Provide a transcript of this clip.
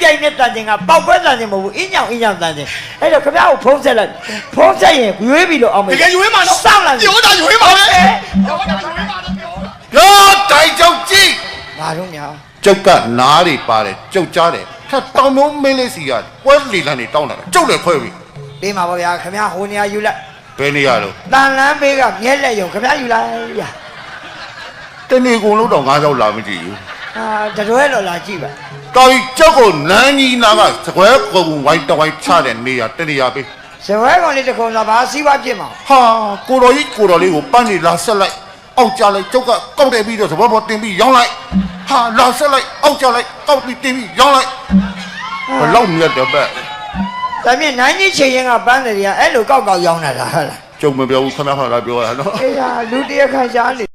ကြိုင်နဲ့တန်တင်ကပေါက်ပွဲတန်တင်မဟုတ်ဘူးအင်းညောင်တန်တင်အဲ့တော့ခင်ဗျားကိုဖုံးဆက်လိုက်ဖုံးဆက်ရင်ရွေးပြီးတော့အောင်မယ်တကယ်ရွေးမှာတော့ စောင့်လိုက် ပြောတာရွေးမှာပဲပြောတာရွေးမှာတော့ပြောတိုင်ကြောက်ကြည့် ဘာတော့ညာ ကျုပ်ကနားတွေပါတယ်ကျုပ်ကြားတယ်ဟဲ့တောင်မုံမင်းလေးစီကပွဲလီလန်းနေတောင်းလာတယ်ကျုပ်လည်းခွဲပြီ ပေးမှာပါဗျာခင်ဗျားဟိုနေရာယူလိုက် ဘယ်နေရတော့ တန်လန်းပေးကမျက်လက်ယုံခင်ဗျားယူလိုက်ဗျာ တနေ့ကုန်လို့တော့9ရောက်လာမကြည့်ဘူး တရွဲတော့လာကြည့်ပါ တော်ကြီးကျုပ်ကိုနန်းကြီးနာကစကွဲကုန်ဝိုင်းတဝိုင်းချတဲ့နေရတနေရပေး ဇဝဲကောင်လေးတစ်ခုံသာဘာစီးပွားပြစ်မှာ ဟာကိုတော်ကြီးကိုပန်းနေလာဆက်လိုက်အောက်ကြလိုက်ကျုပ်ကကောက်တယ်ပြီးတော့သဘောပေါ်တင်ပြီးရောင်းလိုက်ဟာလာဆက်လိုက်အောက်ကြလိုက်ကောက်ပြီးတင်ပြီးရောင်းလိုက်ဘလောက်မြတ်တော့ပဲ ဒါမြင်နိုင်ကြီးချိန်ရင်ကပန်းတယ်ကအဲ့လိုကောက်ရောင်းနေတာဟုတ်လား ကျုပ်မပြောဘူးခဏခဏပြောရတာနော် အေးဟာလူတရက်ခါရှားနေ